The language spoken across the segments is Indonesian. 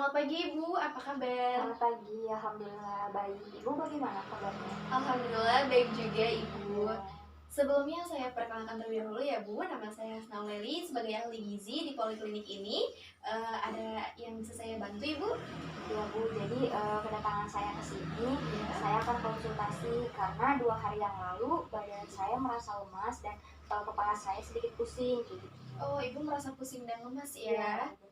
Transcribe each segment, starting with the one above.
Selamat pagi Ibu, apa kabar? Selamat pagi, alhamdulillah baik. Ibu bagaimana kabarnya? Alhamdulillah baik juga Ibu. Ya, Sebelumnya saya perkenalkan terlebih dahulu ya Bu, nama saya Snauleli sebagai ahli gizi di poliklinik ini. Ada yang bisa saya bantu Ibu? ya Bu, jadi kedatangan saya ke sini, Ya. saya akan konsultasi karena 2 hari yang lalu badan saya merasa lemas dan kepala saya sedikit pusing kayak gitu. Oh Ibu merasa pusing dan lemas Iya, ya? betul.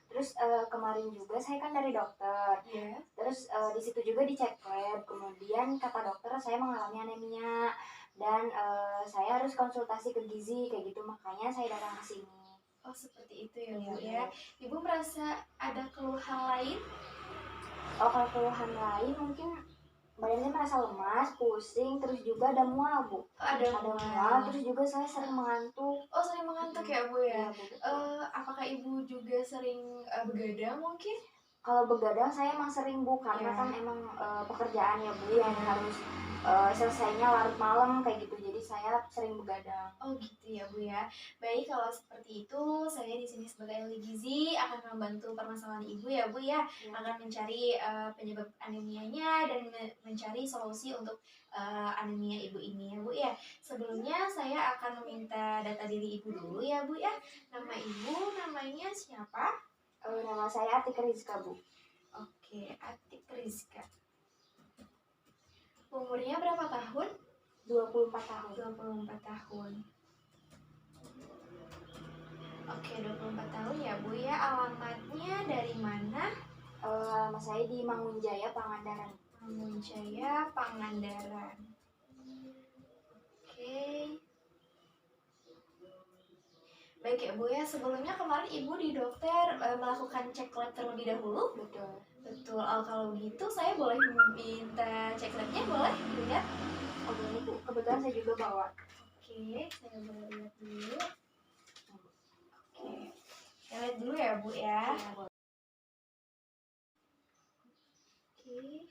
Terus kemarin juga saya kan dari dokter. Ya. Terus di situ juga dicek lab, kemudian kata dokter saya mengalami anemia dan saya harus konsultasi ke gizi kayak gitu, makanya saya datang ke sini. Oh seperti itu ya Iya, Bu ya. Bu. Ibu merasa ada keluhan lain? Oh, kalau keluhan lain mungkin badannya merasa lemas, pusing, terus juga ada mual, Bu. Oh, ada mual, mual. terus juga saya sering mengantuk. Oh sering mengantuk ya Bu ya? Iya, Bu, betul. Apakah Ibu juga sering begadang mungkin? Kalau begadang saya emang sering, Bu, karena Ya. kan emang pekerjaan ya, Bu, yang harus selesainya larut malam kayak gitu. Jadi saya sering begadang. Oh gitu ya Bu ya. Baik kalau seperti itu saya di sini sebagai ahli gizi akan membantu permasalahan Ibu ya Bu ya. Ya. Akan mencari penyebab anemianya dan mencari solusi untuk anemia Ibu ini ya Bu ya. Sebelumnya saya akan meminta data diri Ibu dulu ya Bu ya. Nama Ibu namanya siapa? Nama saya Atika Rizka, Bu. Oke, Atik Rizka. Umurnya berapa tahun? 24 tahun. 24 tahun. Oke, 24 tahun ya Bu ya. Alamatnya dari mana? Nama saya di Mangunjaya, Pangandaran. Mangunjaya, Pangandaran. Oke. Baik ya Bu ya, sebelumnya kemarin Ibu di dokter melakukan cek lab terlebih dahulu? Betul. Betul, kalau gitu saya boleh minta cek labnya, boleh lihat? Oh, ini Bu, kebetulan saya juga bawa. Oke, saya boleh lihat dulu. Oke, saya lihat dulu ya Bu ya. Ya, boleh. Oke.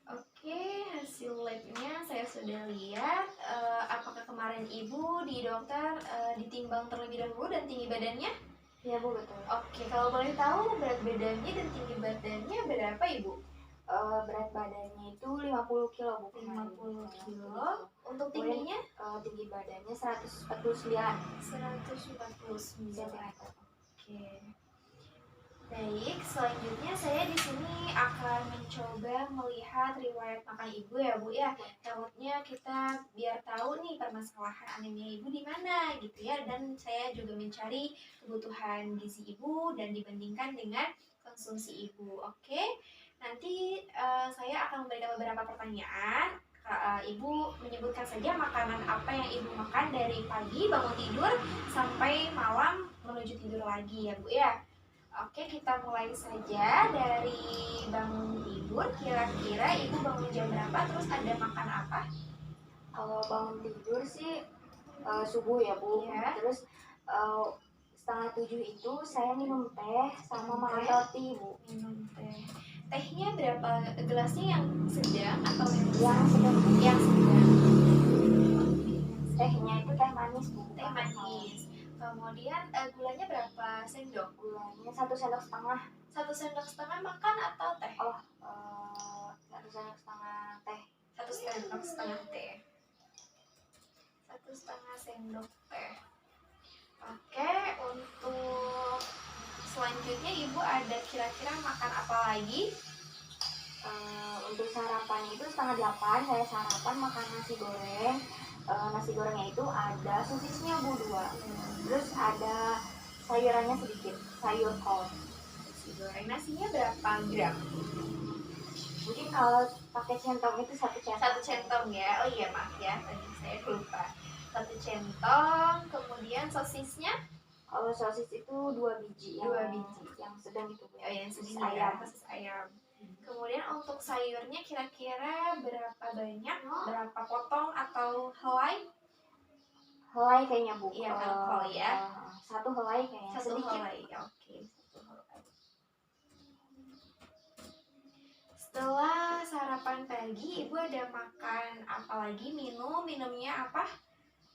Oke, hasil labnya saya sudah lihat. Apakah kemarin Ibu di dokter ditimbang terlebih dahulu dan tinggi badannya? Iya, Bu, betul. Oke, kalau boleh tahu berat badannya dan tinggi badannya berapa Ibu? Berat badannya itu 50 kilo, Bu. 50 kilo. Untuk tingginya? Tinggi badannya 149 149. cm. Oke. Baik, selanjutnya saya di sini akan mencoba melihat riwayat makan Ibu ya Bu ya. Takutnya kita biar tahu nih permasalahan anemia Ibu di mana gitu ya. Dan saya juga mencari kebutuhan gizi Ibu dan dibandingkan dengan konsumsi Ibu. Oke, nanti saya akan memberikan beberapa pertanyaan. Ibu menyebutkan saja makanan apa yang Ibu makan dari pagi bangun tidur sampai malam menuju tidur lagi ya Bu ya. Oke, kita mulai saja dari bangun tidur. Kira-kira Ibu bangun jam berapa? Terus ada makan apa? Kalau bangun tidur sih subuh ya, Bu. Iya. Terus 6:30 itu saya minum teh sama Minum makan teh. roti, Bu. Minum teh. Tehnya berapa gelasnya, yang sedang atau Yang sedang. Yang sedang. Tehnya itu teh manis, Bu. Teh manis. Kemudian gulanya berapa sendok? Gulanya 1,5 sendok. 1,5 sendok makan atau teh? Oh, 1,5 sendok teh. 1,5 sendok teh. 1,5 sendok teh. Oke, untuk selanjutnya Ibu ada kira-kira makan apa lagi? Untuk sarapan itu 7:30 saya sarapan makan nasi goreng. Nasi gorengnya itu ada sosisnya, Bu, 2. Terus ada sayurannya sedikit, sayur kol. Nasi goreng. Nasinya berapa gram? Mungkin kalau pakai centong itu 1 centong. 1 centong ya. Oh iya, maaf ya, tadi saya lupa. 1 centong. Kemudian sosisnya? Kalau sosis itu 2 biji. 2 biji. Yang sedang itu, Bu. Oh, yang sosis sedang ayam. ya, sosis ayam. Kemudian untuk sayurnya kira-kira berapa banyak? Berapa potong atau helai? Helai kayaknya, Bu. Iya, kol ya. 1 helai kayaknya. 1 sedikit. helai. Oke, 1 helai. Setelah sarapan pagi, Ibu ada makan apa lagi? Minumnya apa?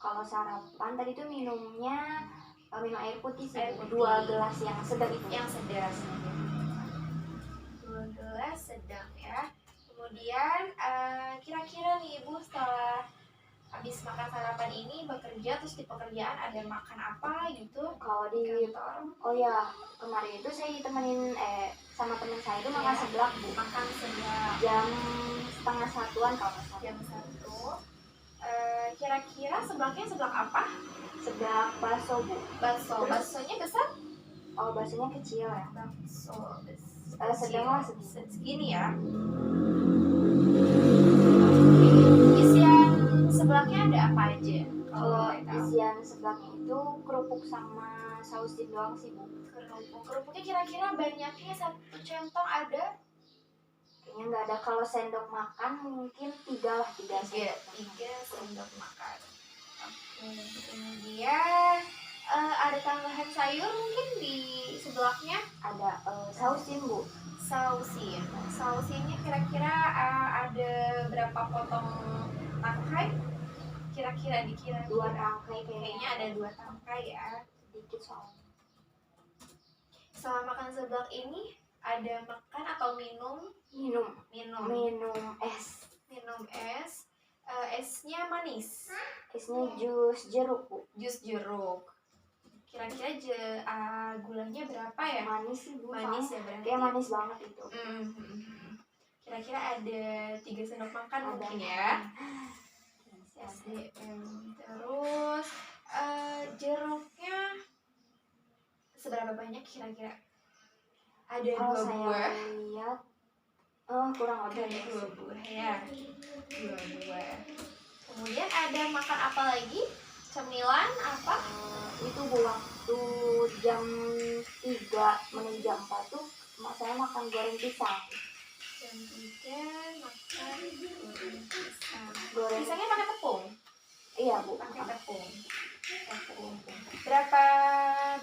Kalau sarapan tadi tuh minumnya minum air putih sih, Air Bu. putih. 2 gelas yang sedang itu. Yang sedang. 2 gelas sedang ya. Kemudian kira-kira nih Ibu setelah habis makan sarapan ini bekerja, terus di pekerjaan ada makan apa gitu Kalau di di kantor? Oh ya, kemarin itu saya ditemenin sama teman saya itu makan Iya. seblak, Bu. Makan seblak Jam 12:30 kalau nggak salah. jam 1. Kira-kira seblaknya seblak apa? Seblak bakso, Bu. Bakso. Baksonya besar? Oh, baksonya kecil ya. Bakso Sedang lah, segini. segini ya. Isian seblaknya ada apa aja? Kalau boleh tahu? isian seblaknya itu kerupuk sama sausin doang sih, Bu. Kerupuknya kira-kira banyaknya 1 centong ada? Kayaknya nggak ada. Kalau sendok makan mungkin 3 lah, 3 sendok makan. 3 sendok makan. Oke, kemudian ada tambahan sayur mungkin di seblaknya? Ada sausin, Bu. Sausinnya kira-kira ada berapa potong tangkai? Kira-kira 2 tangkai kayaknya ada 2 tangkai ya. sedikit soalnya. Setelah makan seblak ini ada makan atau minum? Minum es. Minum es. Esnya manis. Esnya jus jeruk, Bu. Jus jeruk. Kira-kira gulanya berapa ya? Manis sih, Bu. Manis soalnya ya berarti. kayak manis banget itu. Kira-kira ada 3 sendok makan Ada. mungkin ya. SDM. Terus jeruknya seberapa banyak kira-kira? Ada Kalau 2 saya buah. lihat kurang lebih Ada 2 buah ya. 2 buah. Kemudian ada makan apa lagi? Cemilan apa? Itu Bu, waktu jam 3 menuju jam 4 tuh saya makan goreng pisang. Jam 3 makan goreng pisang. Goreng. Pisangnya pakai tepung? Iya, Bu. Pakai tepung. Berapa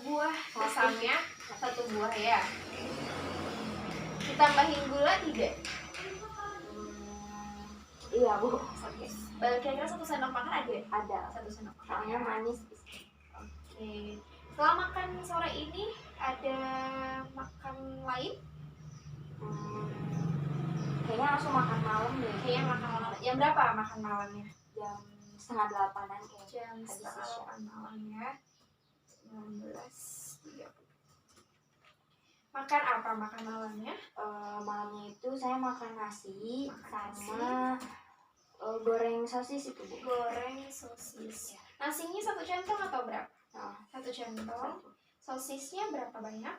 buah pisangnya? 1 buah ya. Ditambahin gula tidak? Iya, Bu. Oke. Kira-kira 1 sendok makan ada? Ada. 1 sendok makan. Soalnya manis. Oke. Setelah makan sore ini ada makan lain? Kayaknya langsung makan malam deh. Kayaknya makan malam. Jam berapa makan malamnya? Jam 7:30-an kayaknya. Jam Habis setengah isya. 8 malam ya. 19.30. Makan apa makan malamnya? Malamnya itu saya makan nasi Makan sama goreng sosis itu, Bu. Goreng sosis. Nasinya 1 centong atau berapa? Nah, 1 centong. Sosisnya berapa banyak?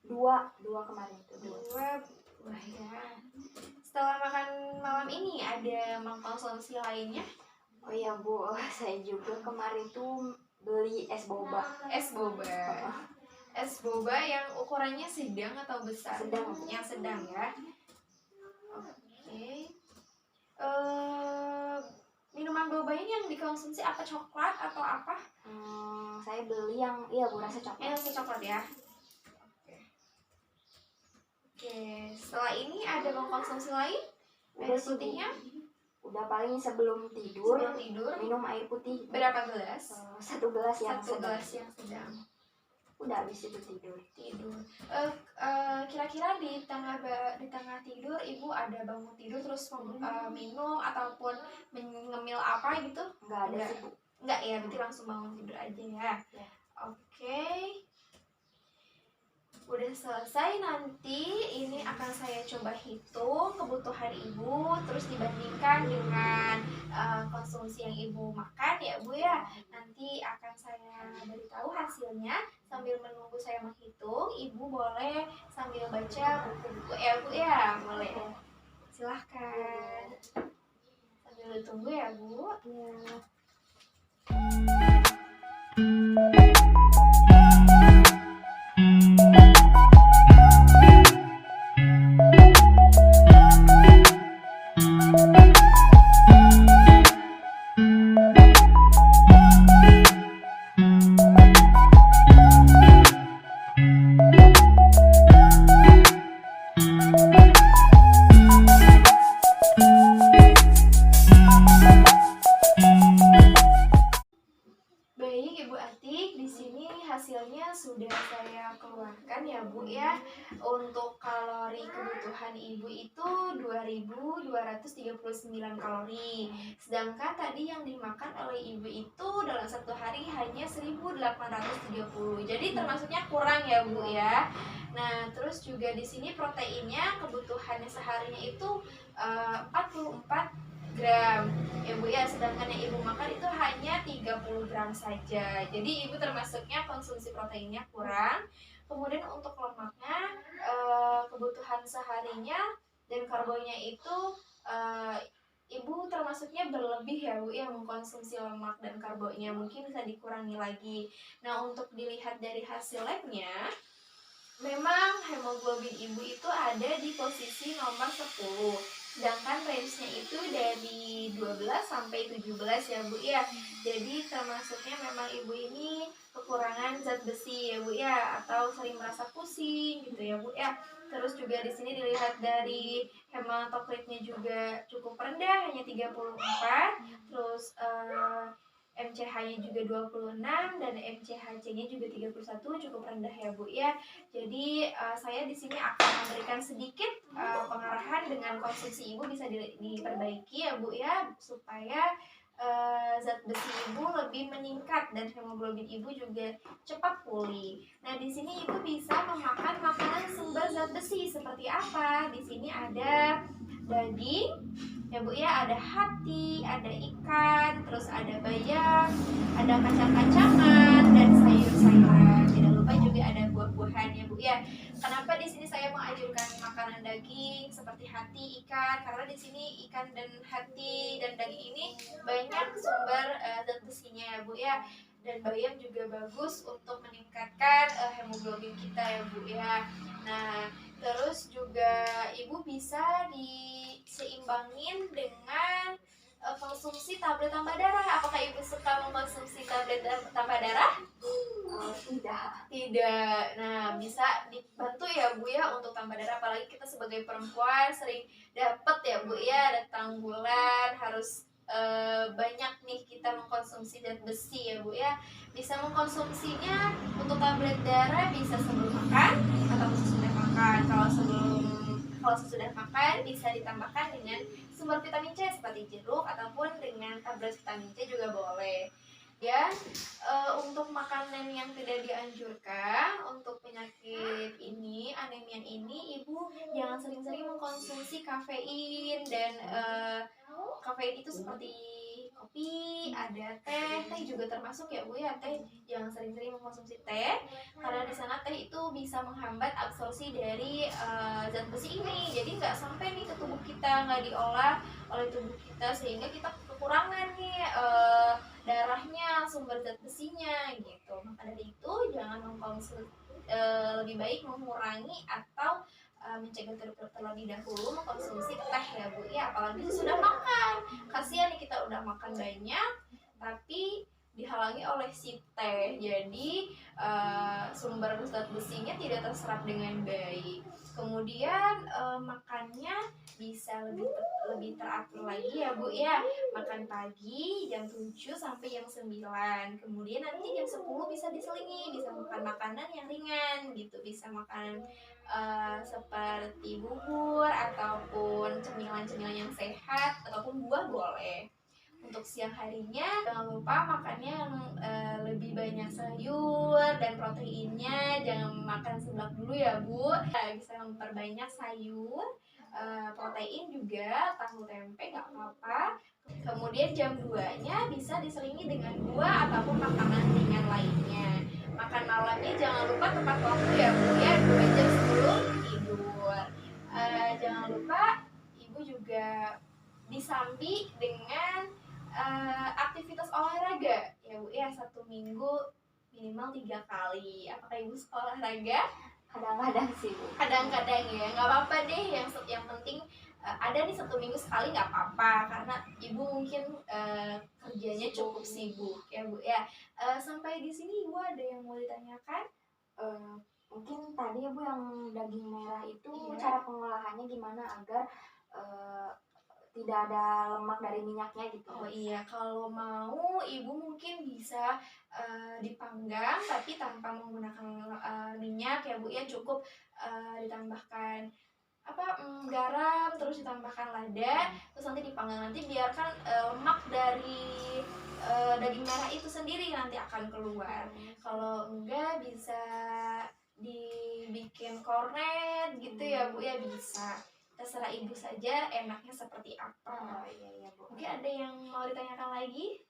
2 kemarin itu. 2 buah ya. Setelah makan malam ini ada mengkonsumsi lainnya? Oh iya, Bu, saya juga kemarin tuh beli es boba. Es boba. Es boba yang ukurannya sedang atau besar? Sedang. Yang sedang ya. Oke. Minuman bobanya yang dikonsumsi apa, coklat atau apa? Saya beli yang Bu, rasa coklat. Rasa coklat ya. Oke. Setelah ini ada mengkonsumsi lain? Udah Air sih, Bu. putihnya? Udah paling sebelum tidur Sebelum tidur minum air putih. berapa gelas? 1 gelas yang 1 sedang. gelas yang sedang. Udah habis itu tidur. Kira-kira di tengah tidur Ibu ada bangun tidur terus minum ataupun ngemil apa gitu? Enggak ada Enggak. sih, Bu. Enggak ya, berarti langsung bangun tidur aja ya. Ya. Oke. Udah selesai, nanti ini akan saya coba hitung kebutuhan Ibu, terus dibandingkan dengan konsumsi yang Ibu makan ya Bu ya. Nanti akan saya beritahu hasilnya. Sambil menunggu saya menghitung, Ibu boleh sambil baca buku-buku ya Bu ya, boleh. Silahkan. Sambil ditunggu ya Bu. Ya. Bu ya. Untuk kalori kebutuhan ibu itu 2.239 kalori. Sedangkan tadi yang dimakan oleh ibu itu dalam satu hari hanya 1.830. Jadi termasuknya kurang ya Bu ya. Nah, terus juga di sini proteinnya kebutuhannya seharinya itu 44 gram ya Bu ya, sedangkan yang ibu makan itu hanya 30 gram saja. Jadi ibu termasuknya konsumsi proteinnya kurang. Kemudian untuk lemaknya kebutuhan seharinya dan karbonya itu ibu termasuknya berlebih ya Bu ya, mengkonsumsi lemak dan karbonya, mungkin bisa dikurangi lagi. Nah, untuk dilihat dari hasil labnya, memang hemoglobin ibu itu ada di posisi nomor 10. Sedangkan range-nya itu dari 12 sampai 17 ya Bu ya. Jadi termasuknya memang ibu ini kekurangan zat besi ya Bu ya, atau sering merasa pusing gitu ya Bu ya. Terus juga di sini dilihat dari hematokritnya juga cukup rendah, hanya 34. Terus MCH-nya juga 26 dan MCHC-nya juga 31, cukup rendah ya Bu ya. Jadi saya di sini akan memberikan sedikit pengarahan dengan konsumsi ibu bisa diperbaiki ya Bu ya, supaya zat besi ibu lebih meningkat dan hemoglobin ibu juga cepat pulih. Nah, di sini ibu bisa memakan makanan sumber zat besi seperti apa? Di sini ada daging ya Bu ya, ada hati, ada ikan, terus ada bayam, ada kacang-kacangan dan sayur-sayuran. Tidak lupa juga ada buah-buahan ya Bu ya. Kenapa di sini saya menganjurkan makanan daging seperti hati, ikan? Karena di sini ikan dan hati dan daging ini banyak sumber zat besinya ya Bu ya. Dan bayam juga bagus untuk meningkatkan hemoglobin kita ya Bu ya. Nah, terus juga ibu bisa diseimbangin dengan konsumsi tablet tambah darah. Apakah ibu suka mengkonsumsi tablet tambah darah? Tidak. Tidak. Nah, bisa dibantu ya Bu ya untuk tambah darah, apalagi kita sebagai perempuan sering dapat ya Bu ya, datang bulan harus banyak nih kita mengkonsumsi zat besi ya Bu ya. Bisa mengkonsumsinya untuk tablet darah bisa sebelum makan atau sesudah makan. Kalau sesudah makan bisa ditambahkan dengan sumber vitamin C seperti jeruk ataupun dengan tablet vitamin C juga boleh. Ya, untuk makanan yang tidak dianjurkan untuk penyakit ini, anemia ini, ibu jangan sering-sering mengkonsumsi kafein dan kafein itu seperti kopi, ada teh juga termasuk ya Bu ya. Teh jangan sering-sering mengkonsumsi teh karena di sana teh itu bisa menghambat absorpsi dari zat besi ini. Jadi nggak sampai nih ke tubuh kita, nggak diolah oleh tubuh kita sehingga kita kekurangan nih darahnya, sumber zat besinya gitu. Maka dari itu jangan mengkonsumsi, lebih baik mengurangi atau mencegah terlebih dahulu mengkonsumsi teh ya Bu ya, apalagi sudah makan. Kasihan nih kita udah makan banyak tapi dihalangi oleh si teh, jadi sumber zat besinya tidak terserap dengan baik. Kemudian makannya bisa lebih teratur lagi ya Bu ya. Makan pagi jam 7 sampai jam 9. Kemudian nanti jam 10 bisa diselingi, bisa makan makanan yang ringan gitu, bisa makan seperti bubur ataupun cemilan-cemilan yang sehat ataupun buah boleh. Untuk siang harinya jangan lupa makannya yang lebih banyak sayur dan proteinnya, jangan makan seblak dulu ya Bu. Bisa memperbanyak sayur, protein juga, tahu tempe nggak apa-apa. Kemudian jam 2 nya bisa diselingi dengan buah ataupun makanan ringan lainnya. Makan malamnya jangan lupa tepat waktu ya Bu ya, 2 jam sebelum tidur. Jangan lupa ibu juga disambi dengan aktivitas olahraga ya Bu ya, 1 minggu minimal 3 kali. Apakah ibu suka olahraga? Kadang-kadang sih Bu. Kadang-kadang ya, nggak apa-apa deh. Yang penting ada nih 1 minggu sekali nggak apa-apa, karena ibu mungkin kerjanya cukup sibuk ya Bu ya. Sampai di sini ibu ada yang mau ditanyakan? Mungkin tadi Bu yang daging merah itu Iya. cara pengolahannya gimana agar tidak ada lemak dari minyaknya gitu. Oh iya, kalau mau ibu mungkin bisa dipanggang tapi tanpa menggunakan minyak ya Bu ya, cukup ditambahkan garam, terus ditambahkan lada, terus nanti dipanggang, nanti biarkan lemak dari daging merah itu sendiri nanti akan keluar. Kalau enggak bisa dibikin kornet gitu ya Bu ya, bisa. Terserah ibu saja enaknya seperti apa. Oh iya Bu. Mungkin ada yang mau ditanyakan lagi?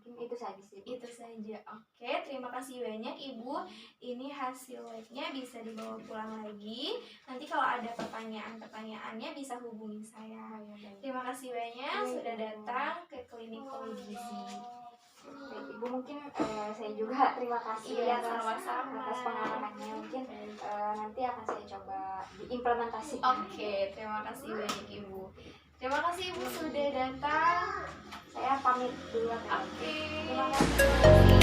Mungkin itu saja sih Bu. Itu saja. Oke, terima kasih banyak Ibu. Ini hasil labnya bisa dibawa pulang lagi. Nanti kalau ada pertanyaan-pertanyaannya bisa hubungi saya. Terima kasih banyak sudah datang ke klinik Poligizi. Baik, Ibu, mungkin saya juga terima kasih Iya, atas sama-sama. pengalamannya. Mungkin nanti akan saya coba diimplementasikan. Oke, terima kasih banyak Ibu. Terima kasih Ibu sudah datang. Saya pamit dulu. Oke. Terima kasih.